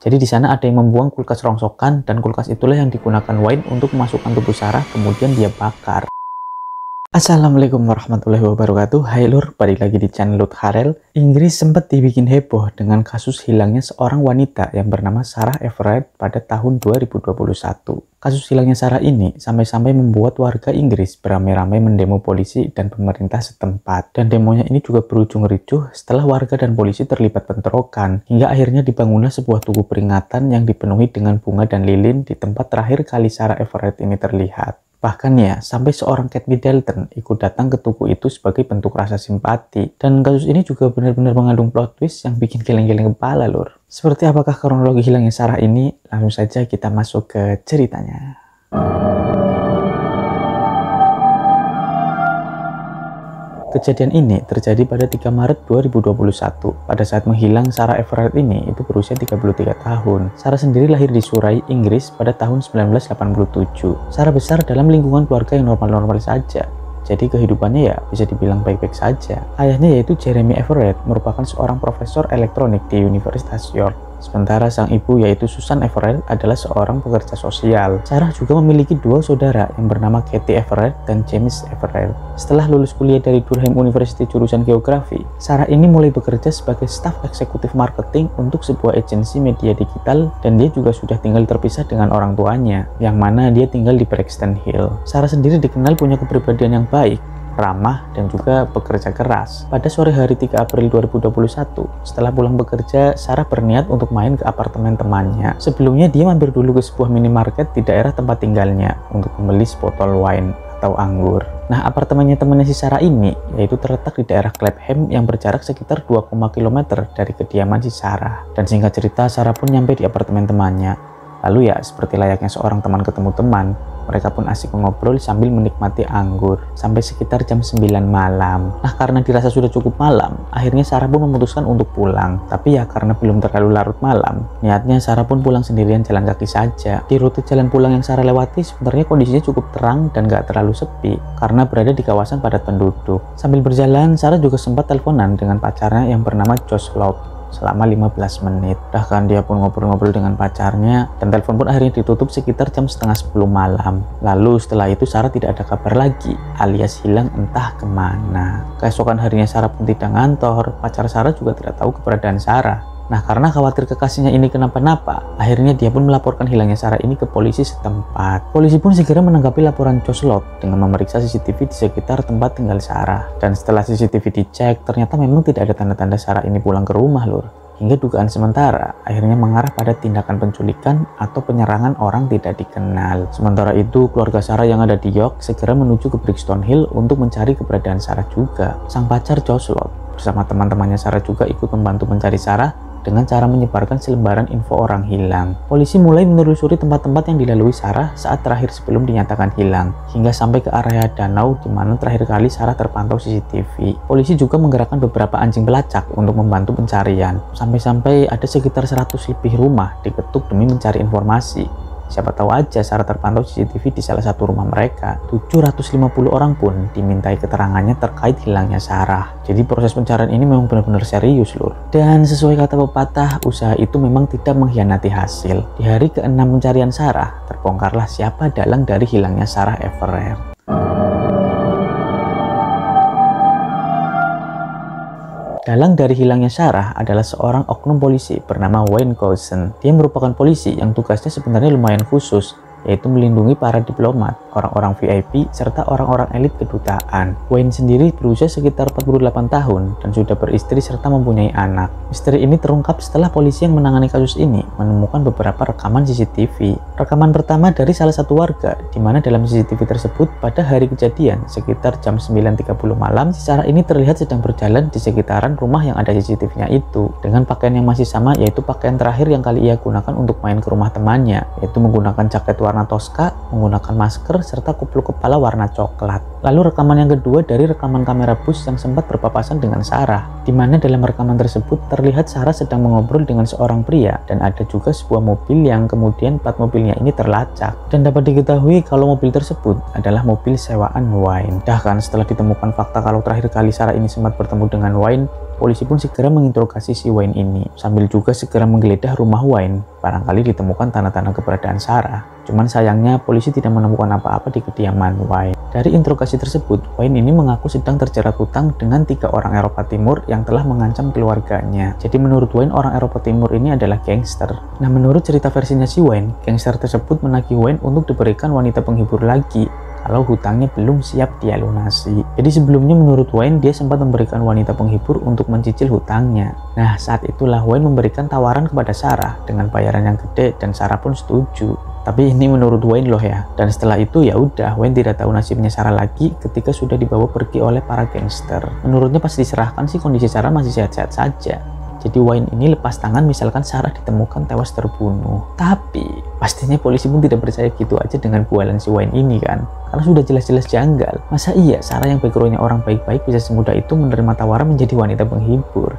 Jadi di sana ada yang membuang kulkas rongsokan dan kulkas itulah yang digunakan Wayne untuk memasukkan tubuh Sarah kemudian dia bakar. Assalamualaikum warahmatullahi wabarakatuh. Hai lur, balik lagi di channel Lut Harel. Inggris sempat dibikin heboh dengan kasus hilangnya seorang wanita yang bernama Sarah Everard pada tahun 2021. Kasus hilangnya Sarah ini sampai-sampai membuat warga Inggris beramai-ramai mendemo polisi dan pemerintah setempat. Dan demonya ini juga berujung ricuh setelah warga dan polisi terlibat bentrokan, hingga akhirnya dibangunlah sebuah tugu peringatan yang dipenuhi dengan bunga dan lilin di tempat terakhir kali Sarah Everard ini terlihat. Bahkan ya, sampai seorang Kate Middleton ikut datang ke tugu itu sebagai bentuk rasa simpati. Dan kasus ini juga benar-benar mengandung plot twist yang bikin geleng-geleng kepala lur. Seperti apakah kronologi hilangnya Sarah ini? Langsung saja kita masuk ke ceritanya. Kejadian ini terjadi pada 3 Maret 2021. Pada saat menghilang, Sarah Everard ini itu berusia 33 tahun. Sarah sendiri lahir di Surrey, Inggris pada tahun 1987. Sarah besar dalam lingkungan keluarga yang normal-normal saja. Jadi kehidupannya ya bisa dibilang baik-baik saja. Ayahnya yaitu Jeremy Everard merupakan seorang profesor elektronik di Universitas York. Sementara sang ibu yaitu Susan Everard adalah seorang pekerja sosial. Sarah juga memiliki dua saudara yang bernama Katie Everard dan James Everard. Setelah lulus kuliah dari Durham University jurusan geografi, Sarah ini mulai bekerja sebagai staf eksekutif marketing untuk sebuah agensi media digital dan dia juga sudah tinggal terpisah dengan orang tuanya, yang mana dia tinggal di Brixton Hill. Sarah sendiri dikenal punya kepribadian yang baik, ramah, dan juga bekerja keras. Pada sore hari 3 April 2021, setelah pulang bekerja, Sarah berniat untuk main ke apartemen temannya. Sebelumnya dia mampir dulu ke sebuah minimarket di daerah tempat tinggalnya untuk membeli sebotol wine atau anggur. Nah, apartemennya temannya si Sarah ini yaitu terletak di daerah Clapham yang berjarak sekitar 2 km dari kediaman si Sarah. Dan singkat cerita, Sarah pun nyampe di apartemen temannya. Lalu ya, seperti layaknya seorang teman ketemu teman, mereka pun asik mengobrol sambil menikmati anggur sampai sekitar jam 9 malam. Nah, karena dirasa sudah cukup malam, akhirnya Sarah pun memutuskan untuk pulang. Tapi ya karena belum terlalu larut malam, niatnya Sarah pun pulang sendirian jalan kaki saja. Di rute jalan pulang yang Sarah lewati sebenarnya kondisinya cukup terang dan gak terlalu sepi karena berada di kawasan padat penduduk. Sambil berjalan, Sarah juga sempat teleponan dengan pacarnya yang bernama Josh Loud selama 15 menit. Bahkan dia pun ngobrol-ngobrol dengan pacarnya dan telepon pun akhirnya ditutup sekitar jam setengah 10 malam. Lalu setelah itu Sarah tidak ada kabar lagi alias hilang entah kemana. Keesokan harinya Sarah pun tidak ngantor, pacar Sarah juga tidak tahu keberadaan Sarah. Nah, karena khawatir kekasihnya ini kenapa-napa, akhirnya dia pun melaporkan hilangnya Sarah ini ke polisi setempat. Polisi pun segera menanggapi laporan Josh Lot dengan memeriksa CCTV di sekitar tempat tinggal Sarah. Dan setelah CCTV dicek, ternyata memang tidak ada tanda-tanda Sarah ini pulang ke rumah lur. Hingga dugaan sementara akhirnya mengarah pada tindakan penculikan atau penyerangan orang tidak dikenal. Sementara itu, keluarga Sarah yang ada di York segera menuju ke Brixton Hill untuk mencari keberadaan Sarah juga. Sang pacar Josh Lot bersama teman-temannya Sarah juga ikut membantu mencari Sarah dengan cara menyebarkan selembaran info orang hilang. Polisi mulai menelusuri tempat-tempat yang dilalui Sarah saat terakhir sebelum dinyatakan hilang, hingga sampai ke area danau di mana terakhir kali Sarah terpantau CCTV. Polisi juga menggerakkan beberapa anjing pelacak untuk membantu pencarian. Sampai-sampai ada sekitar 100 lebih rumah diketuk demi mencari informasi. Siapa tahu aja Sarah terpantau CCTV di salah satu rumah mereka. 750 orang pun dimintai keterangannya terkait hilangnya Sarah. Jadi proses pencarian ini memang benar-benar serius lur. Dan sesuai kata pepatah, usaha itu memang tidak mengkhianati hasil. Di hari ke-6 pencarian Sarah, terbongkarlah siapa dalang dari hilangnya Sarah Everard. Dalang dari hilangnya Sarah adalah seorang oknum polisi bernama Wayne Coulson. Dia merupakan polisi yang tugasnya sebenarnya lumayan khusus, yaitu melindungi para diplomat, orang-orang VIP, serta orang-orang elit kedutaan. Wayne sendiri berusia sekitar 48 tahun dan sudah beristri serta mempunyai anak. Misteri ini terungkap setelah polisi yang menangani kasus ini menemukan beberapa rekaman CCTV. Rekaman pertama dari salah satu warga, di mana dalam CCTV tersebut pada hari kejadian sekitar jam 9.30 malam, si Sarah ini terlihat sedang berjalan di sekitaran rumah yang ada CCTV-nya itu dengan pakaian yang masih sama, yaitu pakaian terakhir yang kali ia gunakan untuk main ke rumah temannya, yaitu menggunakan jaket warna toska, menggunakan masker, serta kupluk kepala warna coklat. Lalu rekaman yang kedua dari rekaman kamera bus yang sempat berpapasan dengan Sarah, di mana dalam rekaman tersebut terlihat Sarah sedang mengobrol dengan seorang pria dan ada juga sebuah mobil yang kemudian plat mobilnya ini terlacak. Dan dapat diketahui kalau mobil tersebut adalah mobil sewaan Wayne. Bahkan setelah ditemukan fakta kalau terakhir kali Sarah ini sempat bertemu dengan Wayne Polisi pun segera menginterogasi si Wayne ini, sambil juga segera menggeledah rumah Wayne. Barangkali ditemukan tanda-tanda keberadaan Sarah. Cuman sayangnya polisi tidak menemukan apa-apa di kediaman Wayne. Dari interogasi tersebut, Wayne ini mengaku sedang terjerat hutang dengan 3 orang Eropa Timur yang telah mengancam keluarganya. Jadi menurut Wayne, orang Eropa Timur ini adalah gangster. Nah, menurut cerita versinya si Wayne, gangster tersebut menagih Wayne untuk diberikan wanita penghibur lagi kalau hutangnya belum siap dia lunasi. Jadi sebelumnya menurut Wayne, dia sempat memberikan wanita penghibur untuk mencicil hutangnya. Nah, saat itulah Wayne memberikan tawaran kepada Sarah dengan bayaran yang gede dan Sarah pun setuju. Tapi ini menurut Wayne loh ya. Dan setelah itu ya udah, Wayne tidak tahu nasibnya Sarah lagi ketika sudah dibawa pergi oleh para gangster. Menurutnya pas diserahkan sih kondisi Sarah masih sehat-sehat saja. Jadi Wayne ini lepas tangan misalkan Sarah ditemukan tewas terbunuh. Tapi pastinya polisi pun tidak percaya gitu aja dengan bualan si Wayne ini kan. Karena sudah jelas-jelas janggal. Masa iya Sarah yang backgroundnya orang baik-baik bisa semudah itu menerima tawaran menjadi wanita penghibur?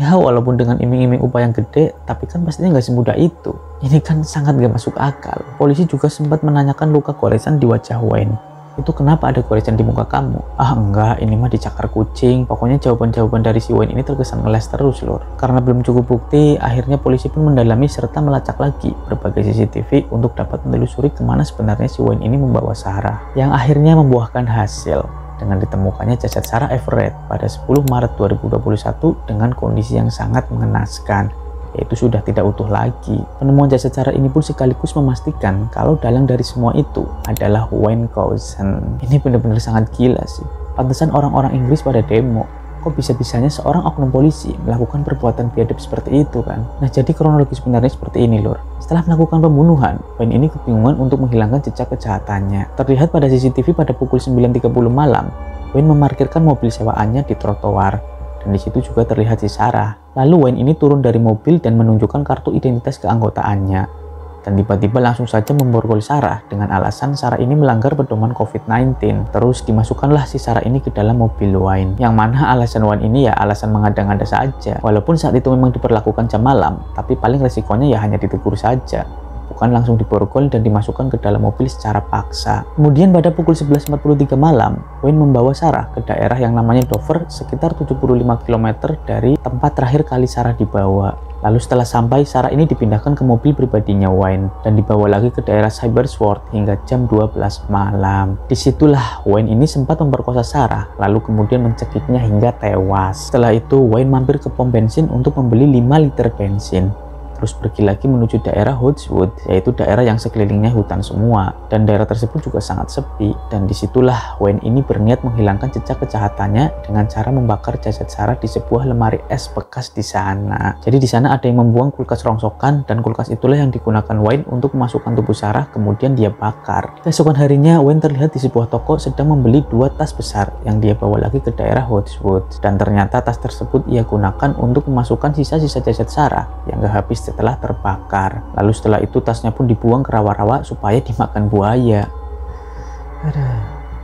Ya walaupun dengan iming-iming upah yang gede, tapi kan pastinya nggak semudah itu. Ini kan sangat gak masuk akal. Polisi juga sempat menanyakan luka goresan di wajah Wayne. Itu kenapa ada goresan di muka kamu? Ah enggak, ini mah dicakar kucing. Pokoknya jawaban-jawaban dari si Wayne ini terkesan ngeles terus lur. Karena belum cukup bukti, akhirnya polisi pun mendalami serta melacak lagi berbagai CCTV untuk dapat menelusuri kemana sebenarnya si Wayne ini membawa Sarah. Yang akhirnya membuahkan hasil dengan ditemukannya jasad Sarah Everett pada 10 Maret 2021 dengan kondisi yang sangat mengenaskan, yaitu sudah tidak utuh lagi. Penemuan jasad Sarah ini pun sekaligus memastikan kalau dalang dari semua itu adalah Wayne Couzens. Ini benar-benar sangat gila sih. Pantesan orang-orang Inggris pada demo. Kok bisa-bisanya seorang oknum polisi melakukan perbuatan biadab seperti itu kan? Nah, jadi kronologi sebenarnya seperti ini lur. Setelah melakukan pembunuhan, Wayne ini kebingungan untuk menghilangkan jejak kejahatannya. Terlihat pada CCTV pada pukul 9.30 malam, Wayne memarkirkan mobil sewaannya di trotoar. Dan di situ juga terlihat si Sarah. Lalu Wayne ini turun dari mobil dan menunjukkan kartu identitas keanggotaannya. Dan tiba-tiba langsung saja memborgol Sarah dengan alasan Sarah ini melanggar pedoman COVID-19. Terus dimasukkanlah si Sarah ini ke dalam mobil Wayne. Yang mana alasan Wayne ini ya alasan mengada-ngada saja. Walaupun saat itu memang diperlakukan jam malam, tapi paling resikonya ya hanya ditegur saja. Bukan langsung diborgol dan dimasukkan ke dalam mobil secara paksa. Kemudian pada pukul 11.43 malam, Wayne membawa Sarah ke daerah yang namanya Dover, sekitar 75 km dari tempat terakhir kali Sarah dibawa. Lalu setelah sampai, Sarah ini dipindahkan ke mobil pribadinya Wayne dan dibawa lagi ke daerah Cybersworth hingga jam 12 malam. Disitulah Wayne ini sempat memperkosa Sarah, lalu kemudian mencekiknya hingga tewas. Setelah itu, Wayne mampir ke pom bensin untuk membeli 5 liter bensin. Terus pergi lagi menuju daerah Hodgewood, yaitu daerah yang sekelilingnya hutan semua, dan daerah tersebut juga sangat sepi. Dan disitulah Wayne ini berniat menghilangkan jejak kejahatannya dengan cara membakar jasad Sarah di sebuah lemari es bekas di sana. Jadi di sana ada yang membuang kulkas rongsokan, dan kulkas itulah yang digunakan Wayne untuk memasukkan tubuh Sarah, kemudian dia bakar. Keesokan harinya Wayne terlihat di sebuah toko sedang membeli 2 tas besar yang dia bawa lagi ke daerah Hodgewood, dan ternyata tas tersebut ia gunakan untuk memasukkan sisa-sisa jasad Sarah yang gak habis setelah terbakar. Lalu setelah itu tasnya pun dibuang ke rawa-rawa supaya dimakan buaya.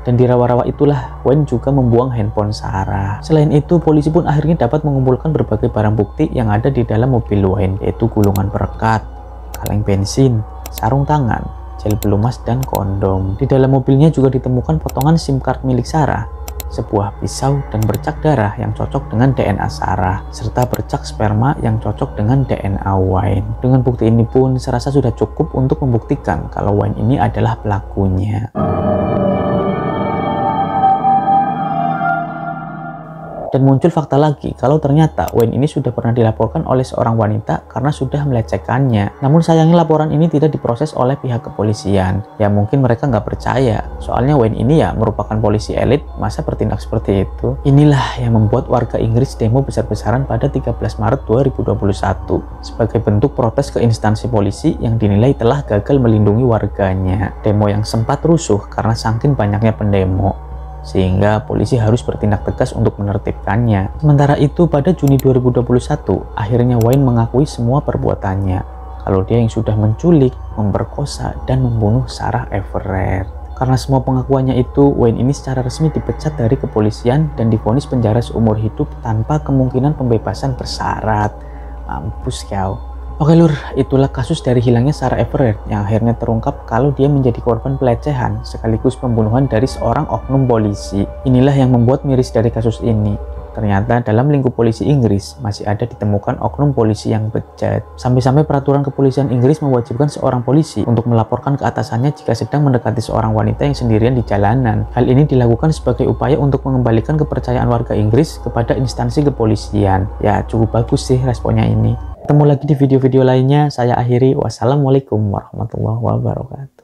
Dan di rawa-rawa itulah Wayne juga membuang handphone Sarah. Selain itu, polisi pun akhirnya dapat mengumpulkan berbagai barang bukti yang ada di dalam mobil Wayne, yaitu gulungan perekat, kaleng bensin, sarung tangan, gel pelumas, dan kondom. Di dalam mobilnya juga ditemukan potongan SIM card milik Sarah, sebuah pisau, dan bercak darah yang cocok dengan DNA Sarah, serta bercak sperma yang cocok dengan DNA Wayne. Dengan bukti ini pun serasa sudah cukup untuk membuktikan kalau Wayne ini adalah pelakunya. Dan muncul fakta lagi kalau ternyata Wayne ini sudah pernah dilaporkan oleh seorang wanita karena sudah melecehkannya. Namun sayangnya laporan ini tidak diproses oleh pihak kepolisian. Ya mungkin mereka nggak percaya. Soalnya Wayne ini ya merupakan polisi elit, masa bertindak seperti itu? Inilah yang membuat warga Inggris demo besar-besaran pada 13 Maret 2021 sebagai bentuk protes ke instansi polisi yang dinilai telah gagal melindungi warganya. Demo yang sempat rusuh karena saking banyaknya pendemo, sehingga polisi harus bertindak tegas untuk menertibkannya. Sementara itu pada Juni 2021, akhirnya Wayne mengakui semua perbuatannya, kalau dia yang sudah menculik, memperkosa, dan membunuh Sarah Everett. Karena semua pengakuannya itu, Wayne ini secara resmi dipecat dari kepolisian dan divonis penjara seumur hidup tanpa kemungkinan pembebasan bersyarat. Mampus kau. Oke lur, itulah kasus dari hilangnya Sarah Everett yang akhirnya terungkap kalau dia menjadi korban pelecehan sekaligus pembunuhan dari seorang oknum polisi. Inilah yang membuat miris dari kasus ini. Ternyata dalam lingkup polisi Inggris masih ada ditemukan oknum polisi yang bejat. Sampai-sampai peraturan kepolisian Inggris mewajibkan seorang polisi untuk melaporkan ke atasannya jika sedang mendekati seorang wanita yang sendirian di jalanan. Hal ini dilakukan sebagai upaya untuk mengembalikan kepercayaan warga Inggris kepada instansi kepolisian. Ya, cukup bagus sih responnya ini. Ketemu lagi di video-video lainnya. Saya akhiri. Wassalamualaikum warahmatullahi wabarakatuh.